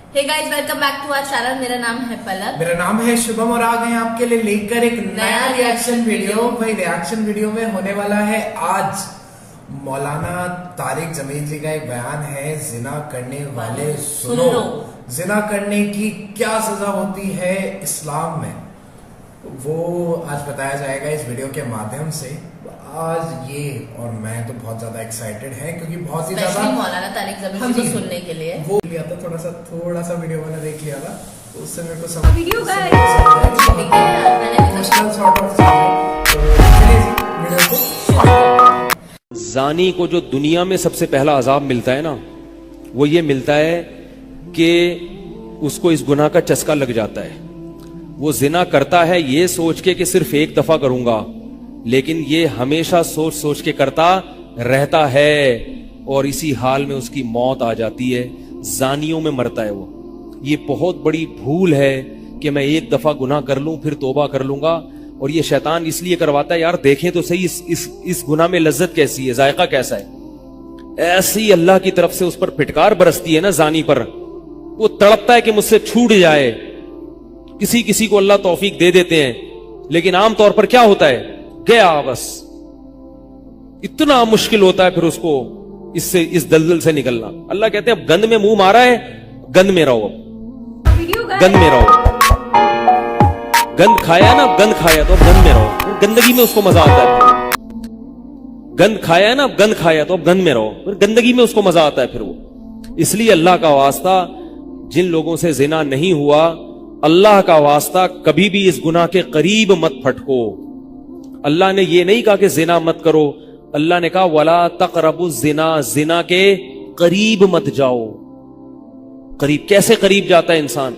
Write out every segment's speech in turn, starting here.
Hey guys, welcome back to our channel. मेरा नाम है पलक। मेरा नाम है शुभम और आ गए हैं आपके लिए लेकर एक नया रिएक्शन वीडियो। भाई रिएक्शन वीडियो में होने वाला है आज मौलाना तारिक जमील जी का एक बयान है, जिना करने वाले सुनो। जिना करने की क्या सजा होती है इस्लाम में, वो आज बताया जाएगा इस वीडियो के माध्यम से। आज ये और मैं तो बहुत ज्यादा एक्साइटेड है क्योंकि बहुत ही ज्यादा मौलाना तारिक जमील जी को सुनने के लिए वो लिया था, थोड़ा सा वीडियो मैंने देख लिया था, तो उससे मेरे को समझ वीडियो ज़ानी को जो दुनिया में सबसे पहला अजाब मिलता है ना, वो ये मिलता है कि उसको इस गुनाह का चस्का लग जाता है। वो जिना करता है ये सोच के कि सिर्फ एक दफा करूंगा, लेकिन ये हमेशा सोच सोच के करता रहता है और इसी हाल में उसकी मौत आ जाती है। जानियों में मरता है वो। ये बहुत बड़ी भूल है कि मैं एक दफा गुनाह कर लूं फिर तौबा कर लूंगा, और ये शैतान इसलिए करवाता है, यार देखें तो सही इस गुनाह में लज्जत कैसी है, जायका कैसा है। ऐसे ही अल्लाह की तरफ से उस पर फिटकार बरसती है ना जानी पर, वो तड़पता है कि मुझसे छूट जाए। किसी किसी को अल्लाह तौफीक दे देते हैं, लेकिन आमतौर पर क्या होता है, गया बस। इतना मुश्किल होता है फिर उसको इससे, इस दलदल से निकलना। अल्लाह कहते हैं अब गंद में मुंह मारा है, गंद में रहो, गंद में रहो। गंद खाया ना, गंद खाया तो अब गंद में रहो। गंदगी में उसको मजा आता है। गंद खाया ना, गंद खाया तो अब गंद में रहो, फिर गंदगी में उसको मजा आता है फिर वो। इसलिए अल्लाह का वास्ता, जिन लोगों से जिना नहीं हुआ, अल्लाह का वास्ता कभी भी इस गुनाह के करीब मत फटको। अल्लाह ने ये नहीं कहा कि जिना मत करो, अल्लाह ने कहा वला तक़रबु जिना, जिना के करीब मत जाओ। करीब कैसे करीब जाता है इंसान?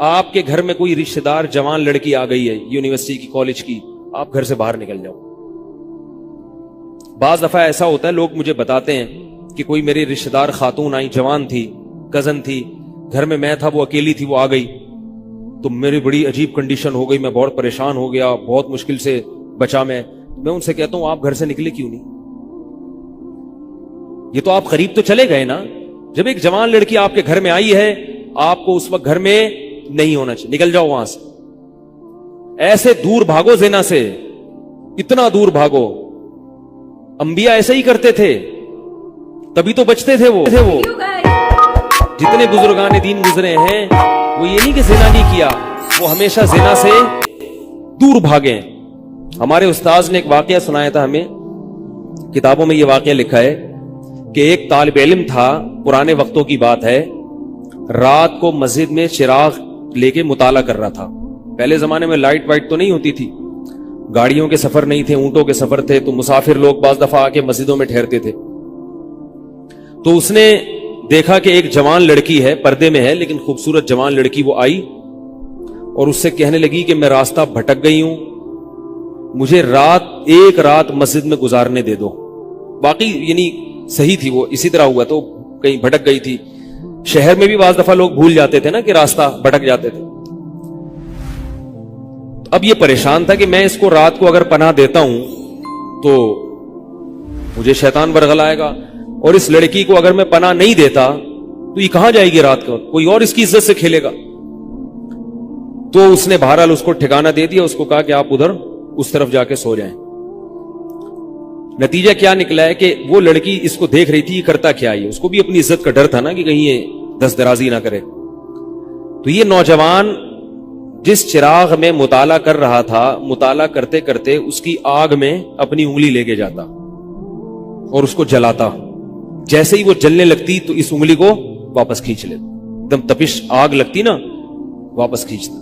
आपके घर में कोई रिश्तेदार जवान लड़की आ गई है यूनिवर्सिटी की, कॉलेज की, आप घर से बाहर निकल जाओ। बाज दफा ऐसा होता है, लोग मुझे बताते हैं कि कोई मेरी रिश्तेदार खातून आई, जवान थी, कजन थी, घर में मैं था, वो अकेली थी, वो आ गई तो मेरी बड़ी अजीब कंडीशन हो गई, मैं बहुत परेशान हो गया, बहुत मुश्किल से बचा मैं उनसे कहता हूं आप घर से निकले क्यों नहीं? ये तो आप करीब तो चले गए ना। जब एक जवान लड़की आपके घर में आई है, आपको उस वक्त घर में नहीं होना चाहिए, निकल जाओ वहां से। ऐसे दूर भागो जिना से, इतना दूर भागो। अंबिया ऐसे ही करते थे, तभी तो बचते थे वो। जितने बुजुर्गान दीन गुजरे हैं, वो ये नहीं कि जिना नहीं किया, वो हमेशा जिना से दूर भागे। हमारे उस्ताद ने एक वाकया सुनाया था हमें, किताबों में ये वाकया लिखा है कि एक तालिब इल्म था, पुराने वक्तों की बात है, रात को मस्जिद में चिराग लेके मुताला कर रहा था। पहले जमाने में लाइट वाइट तो नहीं होती थी, गाड़ियों के सफर नहीं थे, ऊंटों के सफर थे, तो मुसाफिर लोग बाज दफा आके मस्जिदों में ठहरते थे। तो उसने देखा कि एक जवान लड़की है, पर्दे में है लेकिन खूबसूरत जवान लड़की, वो आई और उससे कहने लगी कि मैं रास्ता भटक गई हूं, मुझे एक रात मस्जिद में गुजारने दे दो। बाकी यानी सही थी वो, इसी तरह हुआ तो कहीं भटक गई थी। शहर में भी बाज़ दफा लोग भूल जाते थे ना कि रास्ता भटक जाते थे। अब ये परेशान था कि मैं इसको रात को अगर पनाह देता हूं तो मुझे शैतान बरगलाएगा, और इस लड़की को अगर मैं पनाह नहीं देता तो ये कहां जाएगी रात को, कोई और इसकी इज्जत से खेलेगा। तो उसने बहरहाल उसको ठिकाना दे दिया, उसको कहा कि आप उधर उस तरफ जाके सो जाएं। नतीजा क्या निकला है कि वो लड़की इसको देख रही थी, ये करता क्या है, उसको भी अपनी इज्जत का डर था ना कि कहीं ये दस्त दराजी ना करे। तो ये नौजवान जिस चिराग में मुताला कर रहा था, मुताला करते करते उसकी आग में अपनी उंगली लेके जाता और उसको जलाता। जैसे ही वो जलने लगती तो इस उंगली को वापस खींच लेता, एकदम तपिश आग लगती ना, वापस खींचता।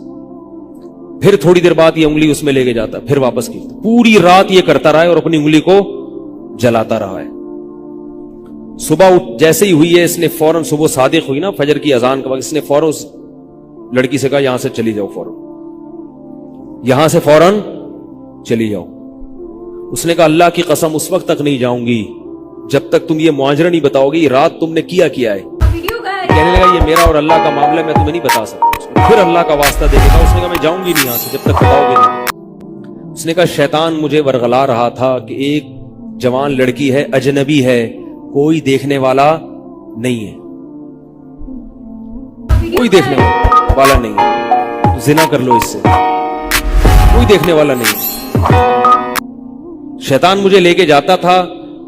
फिर थोड़ी देर बाद ये उंगली उसमें लेके जाता, फिर वापस खींचता। पूरी रात ये करता रहा है और अपनी उंगली को जलाता रहा है। सुबह उठ जैसे ही हुई है, इसने फौरन, सुबह सादिक हुई ना फजर की अजान के वक्त, इसने फौरन उस लड़की से कहा यहां से चली जाओ, फौरन यहां से फौरन चली जाओ। उसने कहा अल्लाह की कसम उस वक्त तक नहीं जाऊंगी जब तक तुम ये मुआजरा नहीं बताओगी रात तुमने किया है। कहने लगा ये मेरा और अल्लाह का मामला, मैं तुम्हें नहीं बता सकता। फिर अल्लाह का वास्ता देके कहा, उसने कहा मैं जाऊंगी नहीं यहां से जब तक बताओगे नहीं। उसने कहा शैतान मुझे वरगला रहा था कि एक जवान लड़की है, अजनबी है, कोई देखने वाला नहीं है। कोई देखने वाला नहीं है, जिना कर लो इससे, कोई देखने वाला नहीं। शैतान मुझे लेके जाता था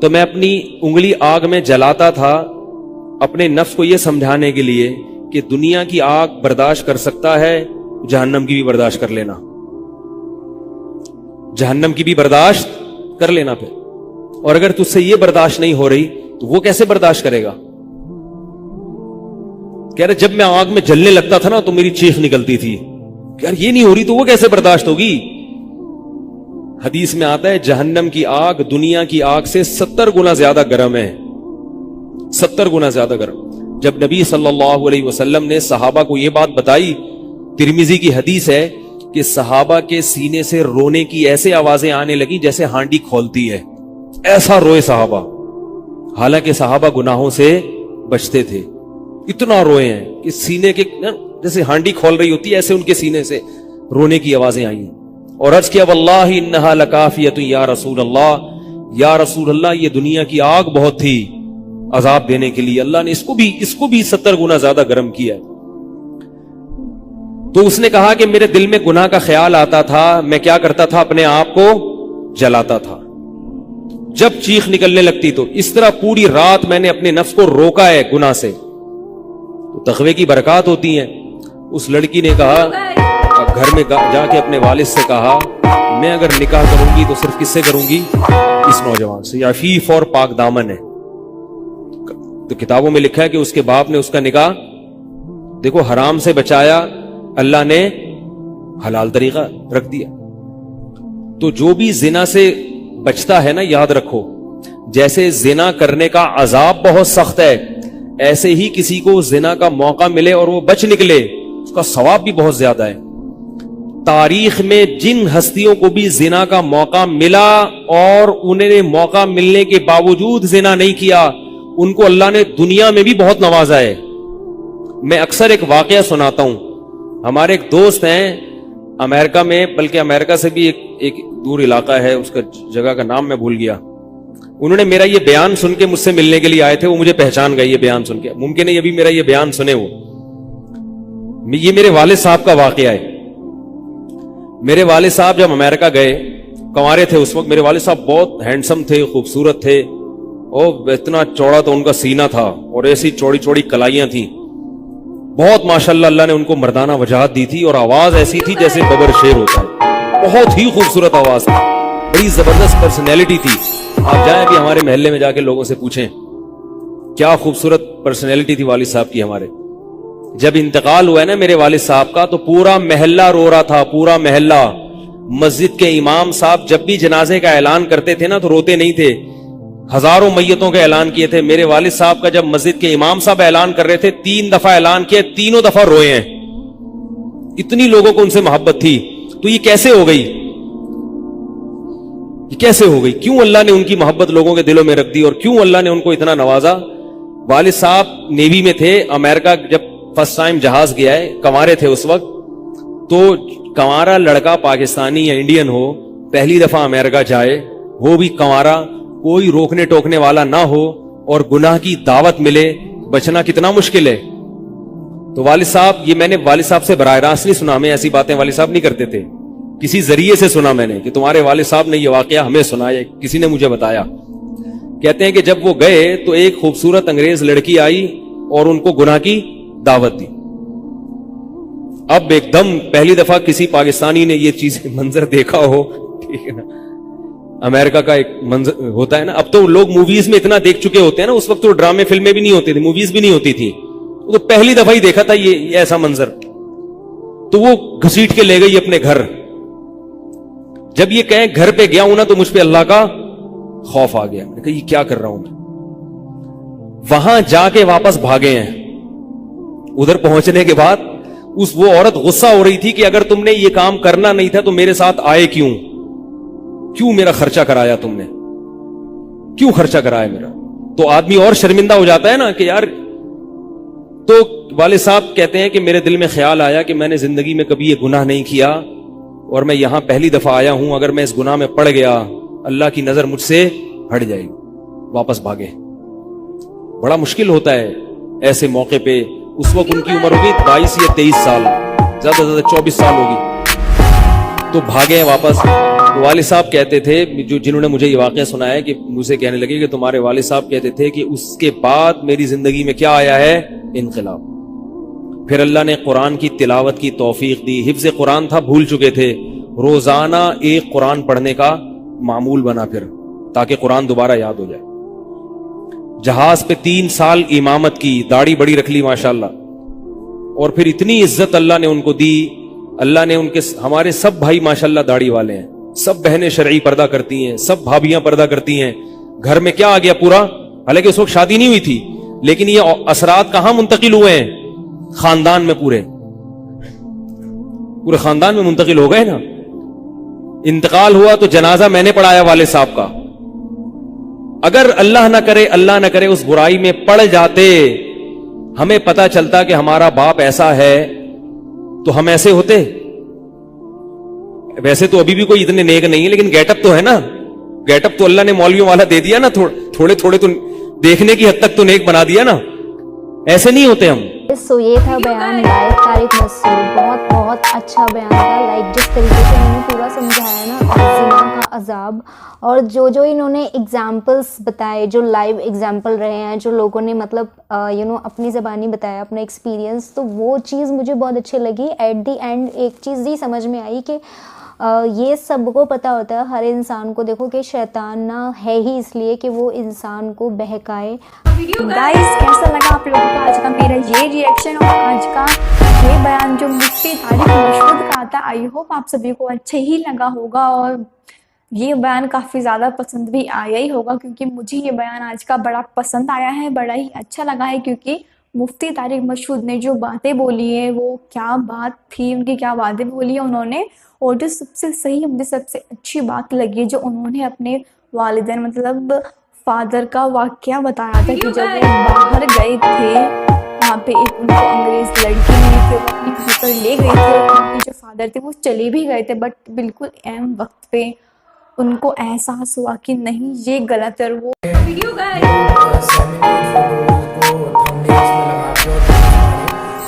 तो मैं अपनी उंगली आग में जलाता था, अपने नफ्स को यह समझाने के लिए कि दुनिया की आग बर्दाश्त कर सकता है, जहन्नम की भी बर्दाश्त कर लेना, जहन्नम की भी बर्दाश्त कर लेना फिर। और अगर तुझसे ये बर्दाश्त नहीं हो रही तो वो कैसे बर्दाश्त करेगा? कह रहे जब मैं आग में जलने लगता था ना तो मेरी चीख निकलती थी, यार ये नहीं हो रही तो वो कैसे बर्दाश्त होगी? हदीस में आता है जहन्नम की आग दुनिया की आग से 70 गुना ज्यादा गर्म है, 70 गुना ज्यादा गर्म। जब नबी सल्लल्लाहु अलैहि वसल्लम ने सहाबा को यह बात बताई, तिरमिजी की हदीस है कि सहाबा के सीने से रोने की ऐसे आवाजें आने लगी जैसे हांडी खोलती है, ऐसा रोए सहाबा। हालांकि सहाबा गुनाहों से बचते थे, इतना रोए हैं कि सीने के जैसे हांडी खोल रही होती है ऐसे उनके सीने से रोने की आवाजें आई। और अर्ज किया वल्लाहि इन्नहा लकाफियतुन या रसूल अल्लाह, या रसूल अल्लाह ये दुनिया की आग बहुत थी अजाब देने के लिए, अल्लाह ने इसको भी 70 गुना ज्यादा गर्म किया है। तो उसने कहा कि मेरे दिल में गुनाह का ख्याल आता था, मैं क्या करता था, अपने आप को जलाता था जब चीख निकलने लगती। तो इस तरह पूरी रात मैंने अपने नफ्स को रोका है गुनाह से। तो तकवे की बरकत होती है। उस लड़की ने कहा, घर में जाके अपने वालिद से कहा, मैं अगर निकाह करूंगी तो सिर्फ किससे करूंगी? इस नौजवान से। अफीफ और पाक दामन है। तो किताबों में लिखा है कि उसके बाप ने उसका निकाह देखो हराम से बचाया, अल्लाह ने हलाल तरीका रख दिया। तो जो भी जिना से बचता है ना, याद रखो, जैसे जिना करने का अजाब बहुत सख्त है, ऐसे ही किसी को जिना का मौका मिले और वो बच निकले, उसका सवाब भी बहुत ज्यादा है। तारीख में जिन हस्तियों को भी जिना का मौका मिला और उन्हें मौका मिलने के बावजूद जिना नहीं किया, उनको अल्लाह ने दुनिया में भी बहुत नवाजा है। मैं अक्सर एक वाकया सुनाता हूं। हमारे एक दोस्त हैं अमेरिका में, बल्कि अमेरिका से भी एक दूर इलाका है, उसका जगह का नाम मैं भूल गया। उन्होंने मेरा ये बयान सुन के मुझसे मिलने के लिए आए थे, वो मुझे पहचान गए ये बयान सुन के। मुमकिन है ये भी मेरा ये बयान सुने वो। ये मेरे वालिद साहब का वाकया है। मेरे वालिद साहब जब अमेरिका गए, कंवारे थे उस वक्त, मेरे वालिद साहब बहुत हैंडसम थे, खूबसूरत थे, और इतना चौड़ा तो उनका सीना था और ऐसी चौड़ी चौड़ी कलाइयां थी, बहुत माशाल्लाह अल्लाह ने उनको मर्दाना वजाहत दी थी, और आवाज ऐसी थी जैसे बबर शेर होता है, बहुत ही खूबसूरत आवाज थी, बड़ी जबरदस्त पर्सनैलिटी थी। आप जाएं भी हमारे महल्ले में जाके लोगों से पूछें क्या खूबसूरत पर्सनैलिटी थी वालिद साहब की हमारे। जब इंतकाल हुआ है ना मेरे वालिद साहब का, तो पूरा महल्ला रो रहा था, पूरा महल्ला। मस्जिद के इमाम साहब जब भी जनाजे का ऐलान करते थे ना तो रोते नहीं थे, हजारों मैयतों का ऐलान किए थे। मेरे वालिद साहब का जब मस्जिद के इमाम साहब ऐलान कर रहे थे, 3 दफा ऐलान किया, तीनों दफा रोए हैं, इतनी लोगों को उनसे मोहब्बत थी। तो ये कैसे हो गई? ये कैसे हो गई? क्यों अल्लाह ने उनकी मोहब्बत लोगों के दिलों में रख दी और क्यों अल्लाह ने उनको इतना नवाजा? वालिद साहब नेवी में थे, अमेरिका जब फर्स्ट टाइम जहाज गया है, कंवारे थे उस वक्त। तो कंवारा लड़का पाकिस्तानी या इंडियन हो, पहली दफा अमेरिका जाए, वो भी कंवारा, कोई रोकने टोकने वाला ना हो और गुनाह की दावत मिले, बचना कितना मुश्किल है। तो वालिद साहब, ये मैंने वालिद साहब से बराह रास्त नहीं सुना, हमें ऐसी बातें वालिद साहब नहीं करते थे, किसी जरिए से सुना मैंने कि तुम्हारे वालिद साहब ने ये वाकया हमें सुनाया, किसी ने मुझे बताया। कहते हैं कि जब वो गए तो एक खूबसूरत अंग्रेज लड़की आई और उनको गुनाह की दावत दी। अब एकदम पहली दफा किसी पाकिस्तानी ने ये चीज मंजर देखा हो, ठीक है ना, अमेरिका का एक मंजर होता है ना, अब तो लोग मूवीज में इतना देख चुके होते हैं ना, उस वक्त तो ड्रामे फिल्में भी नहीं होती थी, मूवीज भी नहीं होती थी, तो पहली दफा ही देखा था ये ऐसा मंजर। तो वो घसीट के ले गई अपने घर। जब ये कहें घर पे गया हूं ना तो मुझ पे अल्लाह का खौफ आ गया। मैंने कहा ये क्या कर रहा हूं मैं। वहां जाके वापस भागे हैं। उधर पहुंचने के बाद वो औरत गुस्सा हो रही थी कि अगर तुमने ये काम करना नहीं था तो मेरे साथ आए क्यों मेरा खर्चा कराया तुमने, क्यों खर्चा कराया मेरा। तो आदमी और शर्मिंदा हो जाता है ना कि यार। तो वालिद साहब कहते हैं कि मेरे दिल में ख्याल आया कि मैंने जिंदगी में कभी ये गुनाह नहीं किया और मैं यहां पहली दफा आया हूं, अगर मैं इस गुनाह में पड़ गया अल्लाह की नजर मुझसे हट जाएगी। वापस भागे। बड़ा मुश्किल होता है ऐसे मौके पे उस वक्त उनकी उम्र होगी 22 या 23 साल, ज्यादा से ज्यादा 24 साल होगी। तो भागे हैं वापस। तो वालिद साहब कहते थे, जो जिन्होंने मुझे ये वाकया सुनाया, कि मुझे कहने लगे कि तुम्हारे वालिद साहब कहते थे कि उसके बाद मेरी जिंदगी में क्या आया है, इनकलाब। फिर अल्लाह ने कुरान की तिलावत की तौफीक दी, हिफ्ज़ कुरान था, भूल चुके थे, रोजाना एक कुरान पढ़ने का मामूल बना फिर, ताकि कुरान दोबारा याद हो जाए। जहाज पे 3 साल इमामत की, दाढ़ी बड़ी रख ली माशाल्लाह, और फिर इतनी इज्जत अल्लाह ने उनको दी। अल्लाह ने उनके, हमारे सब भाई माशाल्लाह दाढ़ी वाले हैं, सब बहनें शरई पर्दा करती हैं, सब भाभियां पर्दा करती हैं। घर में क्या आ गया पूरा, हालांकि उस वक्त शादी नहीं हुई थी, लेकिन ये असरात कहां मुंतकिल हुए हैं, खानदान में, पूरे खानदान में मुंतकिल हो गए ना। इंतकाल हुआ तो जनाजा मैंने पढ़ाया वाले साहब का। अगर अल्लाह ना करे उस बुराई में पड़ जाते, हमें पता चलता कि हमारा बाप ऐसा है, तो हम ऐसे होते। वैसे तो अभी भी कोई इतने नेक नहीं है, लेकिन गेटअप तो है ना, गेटअप तो अल्लाह ने मौलवियों वाला दे दिया ना, थोड़े थोड़े तो देखने की हद तक तो नेक बना दिया ना, ऐसे नहीं होते हम। सो ये था बयान लाइक तारिक मसूद, बहुत बहुत अच्छा बयान था। लाइक जिस तरीके से इन्होंने पूरा समझाया ना ज़िना का अजाब, और जो इन्होंने एग्जाम्पल्स बताए, जो लाइव एग्जाम्पल रहे हैं, जो लोगों ने मतलब अपनी ज़बानी बताया, अपना एक्सपीरियंस, तो वो चीज़ मुझे बहुत अच्छी लगी। एट दी एंड एक चीज़ ही समझ में आई कि ये सबको पता होता है, हर इंसान को, देखो कि शैतान ना है ही इसलिए कि वो इंसान को बहकाए। गाइस, कैसा लगा आप लोगों का आज का मेरा ये रिएक्शन और आज का ये बयान जो मुफ्ती तारिक मसूद का था? आई होप आप सभी को अच्छे ही लगा होगा, और ये बयान काफ़ी ज़्यादा पसंद भी आया ही होगा, क्योंकि मुझे ये बयान आज का बड़ा पसंद आया है, बड़ा ही अच्छा लगा है। क्योंकि मुफ्ती तारिक मसूद ने जो बातें बोली है, वो क्या बात थी, उनकी क्या बातें बोली है उन्होंने, और जो सबसे सही, मुझे सबसे अच्छी बात लगी जो उन्होंने अपने वालिदैन मतलब फादर का वाकया बताया था, कि जब वो बाहर गए थे, वहाँ पे एक उनको अंग्रेज़ लड़की मिली थी, वो अपनी घर पर ले गए थे, और उनके जो फादर थे वो चले भी गए थे, बट बिल्कुल ऐन वक्त पे उनको एहसास हुआ कि नहीं, ये गलत है। वो वीडियो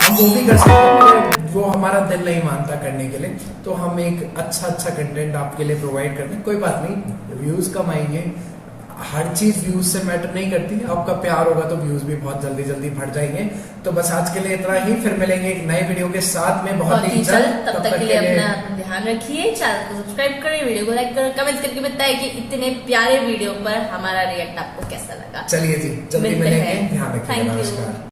हम वो भी कर सकते हैं, वो हमारा दिल नहीं मानता करने के लिए, तो हम एक अच्छा कंटेंट आपके लिए प्रोवाइड करते हैं। कोई बात नहीं, व्यूज कम आएंगे, हर चीज व्यूज से मैटर नहीं करती, आपका प्यार होगा तो व्यूज भी बहुत जल्दी बढ़ जाएंगे। तो बस आज के लिए इतना ही, फिर मिलेंगे एक नए वीडियो के साथ में बहुत ही जल्द। तब तक के लिए अपना ध्यान रखिए, चैनल को सब्सक्राइब करें, वीडियो को लाइक करें, कमेंट करके बताएं कि इतने प्यारे वीडियो पर हमारा रिएक्ट आपको कैसा लगा। चलिए जी, जल्दी मिलेंगे, ध्यान रखिए, थैंक यू। नमस्कार।